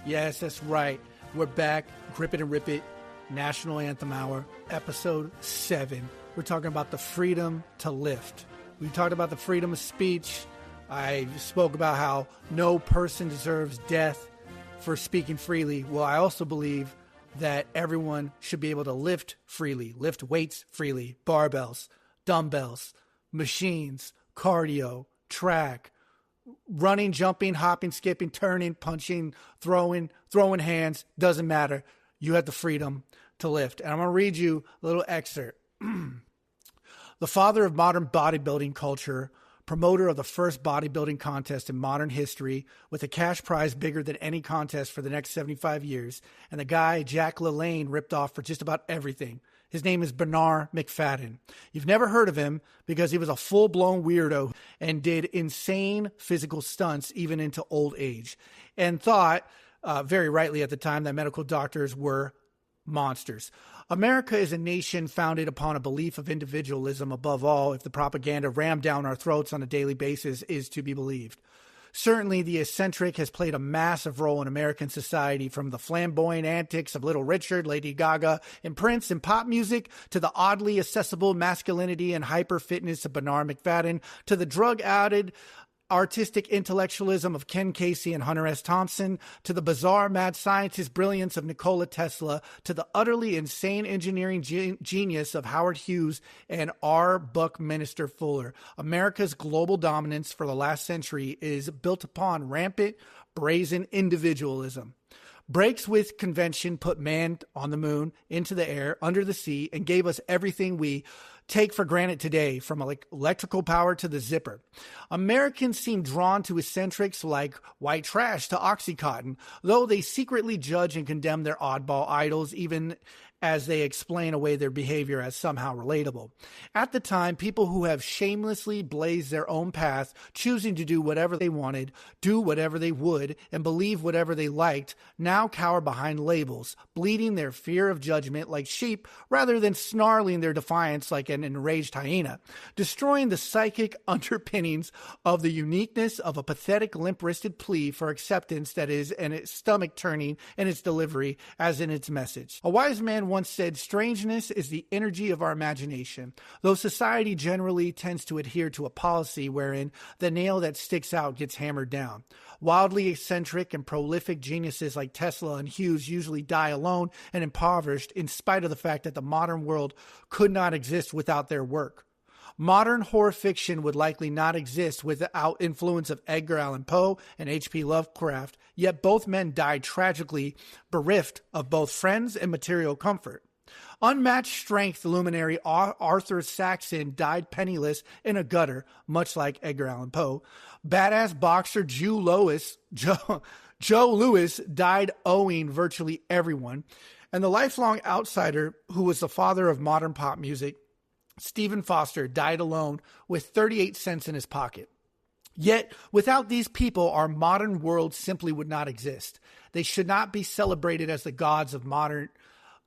Yes, that's right. We're back. Grip it and rip it. National Anthem Hour, episode 7. We're talking about the freedom to lift. We talked about the freedom of speech. I spoke about how no person deserves death for speaking freely. Well, I also believe that everyone should be able to lift freely, lift weights freely, barbells, dumbbells, machines, cardio, track, running, jumping, hopping, skipping, turning, punching, throwing hands, doesn't matter. You have the freedom to lift. And I'm going to read you a little excerpt. The father of modern bodybuilding culture, promoter of the first bodybuilding contest in modern history with a cash prize bigger than any contest for the next 75 years, and the guy Jack LaLanne ripped off for just about everything. His name is Bernard McFadden. You've never heard of him because he was a full-blown weirdo and did insane physical stunts even into old age, and thought, very rightly at the time, that medical doctors were monsters. America is a nation founded upon a belief of individualism above all, if the propaganda rammed down our throats on a daily basis is to be believed. Certainly, the eccentric has played a massive role in American society, from the flamboyant antics of Little Richard, Lady Gaga, and Prince in pop music, to the oddly accessible masculinity and hyper-fitness of Bernard McFadden, to the drug-added artistic intellectualism of Ken Casey and Hunter S. Thompson, to the bizarre mad scientist brilliance of Nikola Tesla, to the utterly insane engineering genius of Howard Hughes and R. Buckminster Fuller. America's global dominance for the last century is built upon rampant, brazen individualism. Breaks with convention put man on the moon, into the air, under the sea, and gave us everything we take for granted today, from electrical power to the zipper. Americans seem drawn to eccentrics like white trash to Oxycontin, though they secretly judge and condemn their oddball idols, even as they explain away their behavior as somehow relatable. At the time, people who have shamelessly blazed their own path, choosing to do whatever they wanted, do whatever they would, and believe whatever they liked, now cower behind labels, bleeding their fear of judgment like sheep rather than snarling their defiance like an enraged hyena, destroying the psychic underpinnings of the uniqueness of a pathetic limp-wristed plea for acceptance that is in its stomach-turning in its delivery as in its message. A wise man once said, "Strangeness is the energy of our imagination," though society generally tends to adhere to a policy wherein the nail that sticks out gets hammered down. Wildly eccentric and prolific geniuses like Tesla and Hughes usually die alone and impoverished, in spite of the fact that the modern world could not exist without their work. Modern horror fiction would likely not exist without influence of Edgar Allan Poe and H.P. Lovecraft, yet both men died tragically, bereft of both friends and material comfort. Unmatched strength luminary Arthur Saxon died penniless in a gutter, much like Edgar Allan Poe. Badass boxer Joe Louis died owing virtually everyone. And the lifelong outsider, who was the father of modern pop music, Stephen Foster, died alone with 38 cents in his pocket. Yet, without these people, our modern world simply would not exist. They should not be celebrated as the gods of modern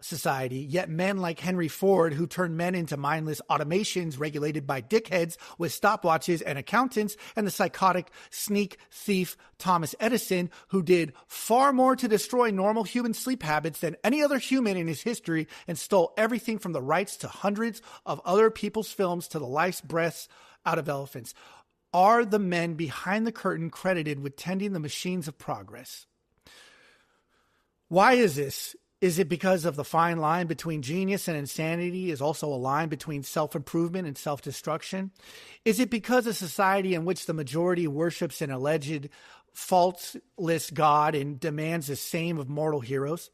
society, yet men like Henry Ford, who turned men into mindless automations regulated by dickheads with stopwatches and accountants, and the psychotic sneak thief Thomas Edison, who did far more to destroy normal human sleep habits than any other human in his history and stole everything from the rights to hundreds of other people's films to the life's breaths out of elephants, are the men behind the curtain credited with tending the machines of progress. Why is this? Is it because of the fine line between genius and insanity is also a line between self-improvement and self-destruction? Is it because a society in which the majority worships an alleged faultless God and demands the same of mortal heroes?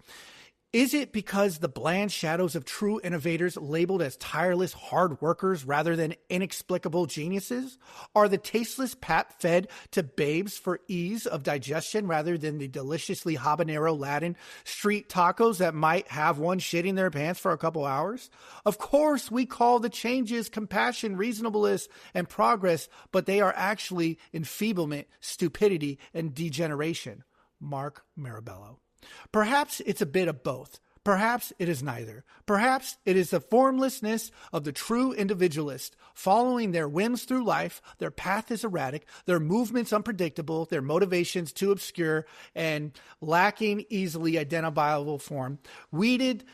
Is it because the bland shadows of true innovators labeled as tireless hard workers rather than inexplicable geniuses? Are the tasteless pap fed to babes for ease of digestion rather than the deliciously habanero Latin street tacos that might have one shitting their pants for a couple hours? Of course, we call the changes compassion, reasonableness, and progress, but they are actually enfeeblement, stupidity, and degeneration. Mark Marabello. Perhaps it's a bit of both. perhaps it is neither. Perhaps it is the formlessness of the true individualist, following their whims through life. Their path is erratic, their movements unpredictable, their motivations too obscure and lacking easily identifiable form, wedded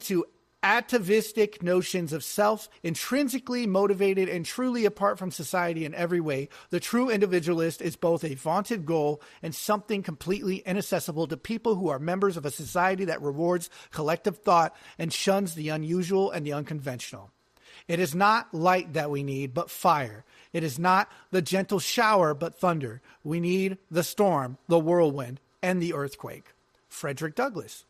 to atavistic notions of self, intrinsically motivated and truly apart from society in every way. The true individualist is both a vaunted goal and something completely inaccessible to people who are members of a society that rewards collective thought and shuns the unusual and the unconventional. It is not light that we need, but fire. It is not the gentle shower, but thunder. We need the storm, the whirlwind, and the earthquake. Frederick Douglass.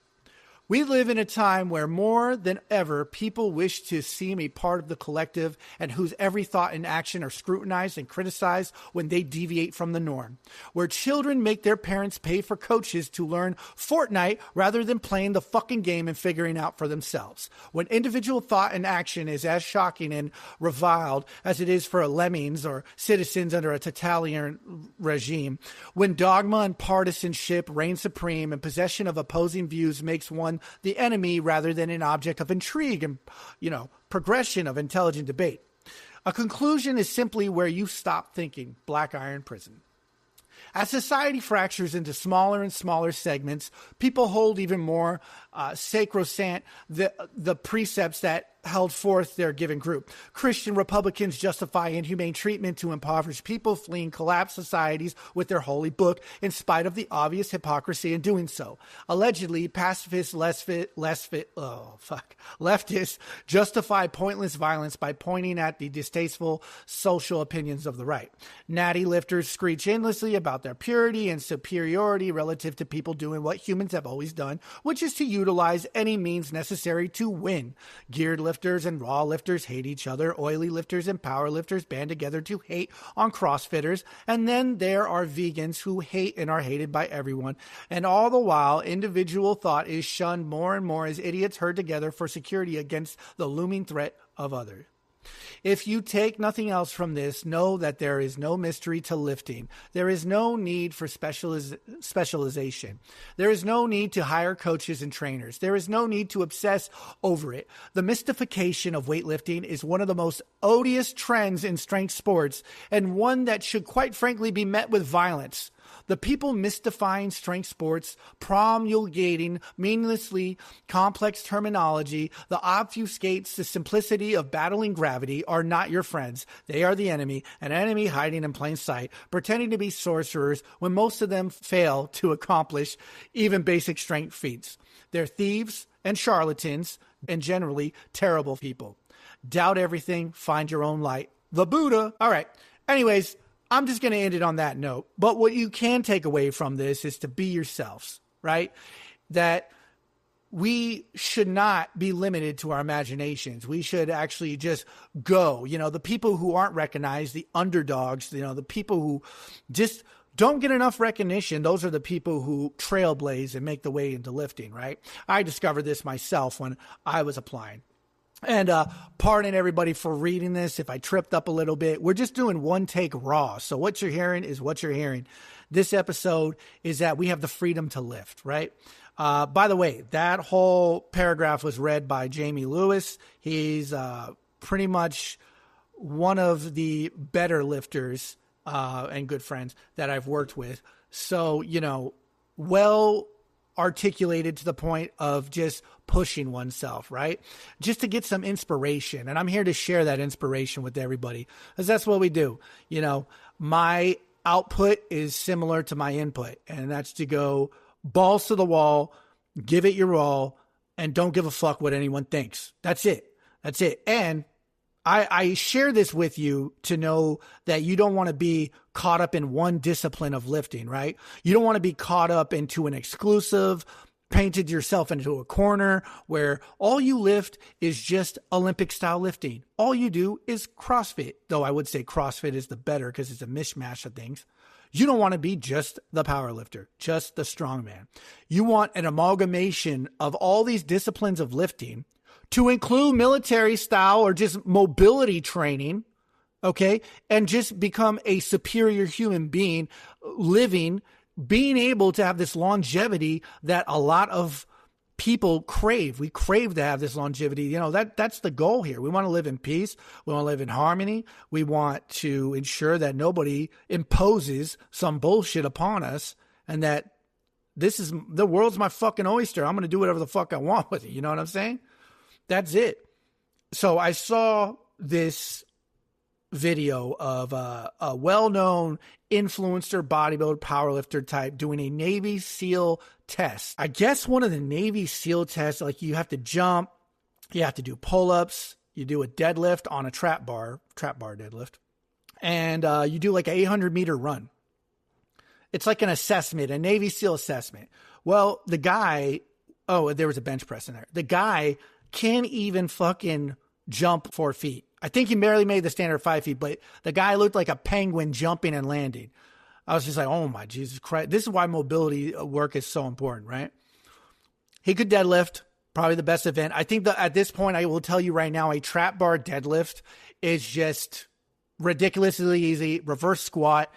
We live in a time where more than ever people wish to seem a part of the collective and whose every thought and action are scrutinized and criticized when they deviate from the norm. Where children make their parents pay for coaches to learn Fortnite rather than playing the fucking game and figuring out for themselves. When individual thought and action is as shocking and reviled as it is for lemmings or citizens under a totalitarian regime. When dogma and partisanship reign supreme and possession of opposing views makes one the enemy rather than an object of intrigue and, progression of intelligent debate. A conclusion is simply where you stop thinking. Black Iron Prison. As society fractures into smaller and smaller segments, people hold even more sacrosanct the precepts that held forth their given group. Christian Republicans justify inhumane treatment to impoverished people fleeing collapsed societies with their holy book, in spite of the obvious hypocrisy in doing so. Allegedly, pacifists, leftists justify pointless violence by pointing at the distasteful social opinions of the right. Natty lifters screech endlessly about their purity and superiority relative to people doing what humans have always done, which is to utilize any means necessary to win. Geared lifters and raw lifters hate each other. Oily lifters and power lifters band together to hate on CrossFitters. And then there are vegans who hate and are hated by everyone. And all the while, individual thought is shunned more and more as idiots herd together for security against the looming threat of others. If you take nothing else from this, know that there is no mystery to lifting. There is no need for specialization. There is no need to hire coaches and trainers. There is no need to obsess over it. The mystification of weightlifting is one of the most odious trends in strength sports, and one that should quite frankly be met with violence. The people mystifying strength sports, promulgating meaninglessly complex terminology that obfuscates the simplicity of battling gravity are not your friends. They are the enemy, an enemy hiding in plain sight, pretending to be sorcerers when most of them fail to accomplish even basic strength feats. They're thieves and charlatans and generally terrible people. Doubt everything, find your own light. The Buddha. All right. Anyways, I'm just going to end it on that note. But what you can take away from this is to be yourselves, right? That we should not be limited to our imaginations. We should actually just go. The people who aren't recognized, the underdogs, the people who just don't get enough recognition, those are the people who trailblaze and make the way into lifting, right? I discovered this myself when I was applying. And pardon everybody for reading this if I tripped up a little bit. We're just doing one take raw. So what you're hearing is what you're hearing. This episode is that we have the freedom to lift, right? By the way, that whole paragraph was read by Jamie Lewis. He's pretty much one of the better lifters and good friends that I've worked with. So, well articulated to the point of just pushing oneself, right? Just to get some inspiration. And I'm here to share that inspiration with everybody, because that's what we do. My output is similar to my input, and that's to go balls to the wall, give it your all, and don't give a fuck what anyone thinks. That's it. And I share this with you to know that you don't want to be caught up in one discipline of lifting, right? You don't want to be caught up into an exclusive, painted yourself into a corner where all you lift is just Olympic style lifting. All you do is CrossFit, though I would say CrossFit is the better because it's a mishmash of things. You don't want to be just the power lifter, just the strongman. You want an amalgamation of all these disciplines of lifting to include military style or just mobility training, okay? And just become a superior human being, living, being able to have this longevity that a lot of people crave. We crave to have this longevity. You know, that's the goal here. We want to live in peace. We want to live in harmony. We want to ensure that nobody imposes some bullshit upon us, and that the world's my fucking oyster. I'm going to do whatever the fuck I want with it. You know what I'm saying? That's it. So I saw this video of a well-known influencer, bodybuilder, powerlifter type doing a Navy SEAL test. I guess one of the Navy SEAL tests, like you have to jump, you have to do pull-ups, you do a deadlift on a trap bar deadlift, and you do like an 800-meter run. It's like an assessment, a Navy SEAL assessment. Well, the guy, there was a bench press in there. The guy can't even fucking jump 4 feet. I think he barely made the standard 5 feet, but the guy looked like a penguin jumping and landing. I was just like, oh my Jesus Christ. This is why mobility work is so important, right? He could deadlift, probably the best event. I think that at this point, I will tell you right now, a trap bar deadlift is just ridiculously easy. Reverse squat.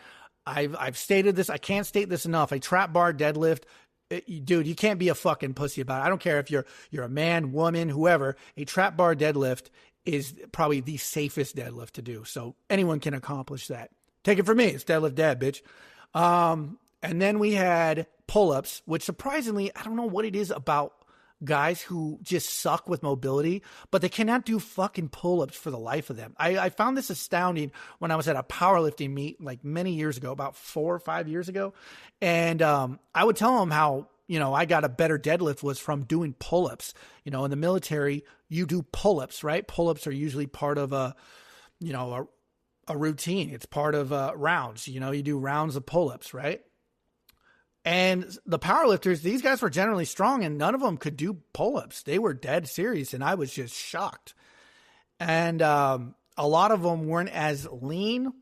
I've stated this. I can't state this enough. A trap bar deadlift, dude, you can't be a fucking pussy about it. I don't care if you're a man, woman, whoever. A trap bar deadlift is probably the safest deadlift to do. So anyone can accomplish that. Take it from me. It's deadlift dad, bitch. And then we had pull-ups, which surprisingly, I don't know what it is about guys who just suck with mobility, but they cannot do fucking pull-ups for the life of them. I found this astounding when I was at a powerlifting meet like many years ago, about 4 or 5 years ago. And I would tell them how, I got a better deadlift was from doing pull-ups. In the military, you do pull-ups, right? Pull-ups are usually part of a routine. It's part of rounds. You do rounds of pull-ups, right? And the powerlifters, these guys were generally strong, and none of them could do pull-ups. They were dead serious, and I was just shocked. And a lot of them weren't as lean,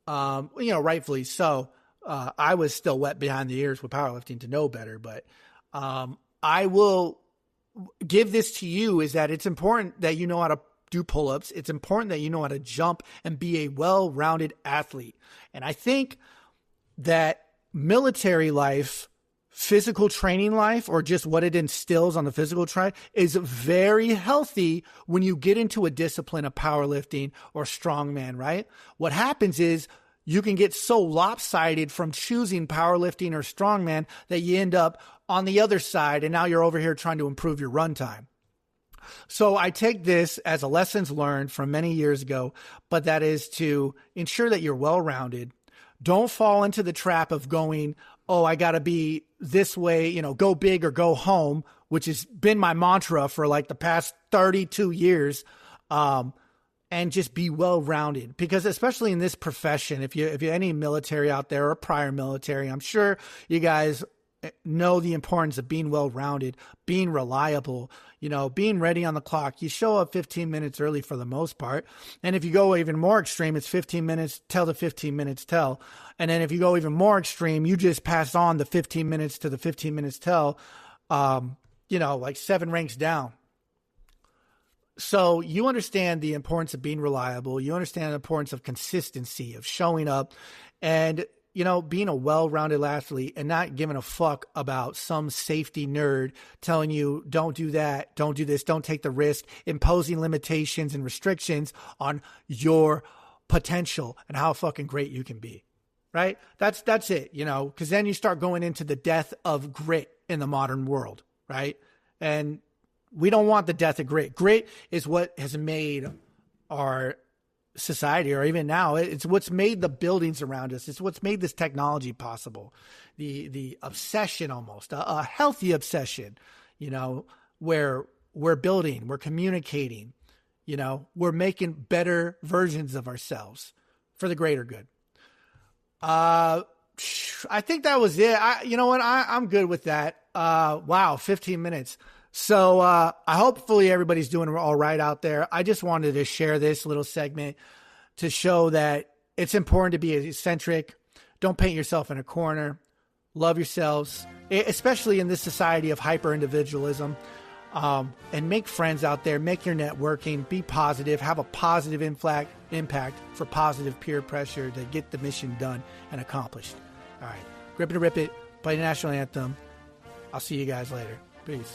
rightfully so. I was still wet behind the ears with powerlifting to know better, but I will give this to you is that it's important that you know how to do pull-ups. It's important that you know how to jump and be a well-rounded athlete. And I think that military life, physical training life, or just what it instills on the physical side is very healthy when you get into a discipline of powerlifting or strongman, right? What happens is you can get so lopsided from choosing powerlifting or strongman that you end up on the other side, and now you're over here trying to improve your run time. So I take this as a lessons learned from many years ago, but that is to ensure that you're well-rounded. Don't fall into the trap of going, I got to be this way, go big or go home, which has been my mantra for like the past 32 years. And just be well-rounded, because especially in this profession, if you're any military out there or prior military, I'm sure you guys know the importance of being well-rounded, being reliable, being ready on the clock. You show up 15 minutes early for the most part. And if you go even more extreme, it's 15 minutes till the 15 minutes till. And then if you go even more extreme, you just pass on the 15 minutes to the 15 minutes till, like 7 ranks down. So you understand the importance of being reliable. You understand the importance of consistency, of showing up, and, being a well-rounded athlete and not giving a fuck about some safety nerd telling you, don't do that, don't do this, don't take the risk, imposing limitations and restrictions on your potential and how fucking great you can be, right? That's it, because then you start going into the death of grit in the modern world, right? And we don't want the death of grit. Grit is what has made our society, or even now, it's what's made the buildings around us. It's what's made this technology possible. The obsession, almost a healthy obsession, where we're building, we're communicating, we're making better versions of ourselves for the greater good. I think that was it. I'm good with that. Wow, 15 minutes. So hopefully everybody's doing all right out there. I just wanted to share this little segment to show that it's important to be eccentric. Don't paint yourself in a corner. Love yourselves, especially in this society of hyper-individualism. And make friends out there. Make your networking. Be positive. Have a positive impact for positive peer pressure to get the mission done and accomplished. All right. Grip it and rip it. Play the national anthem. I'll see you guys later. Peace.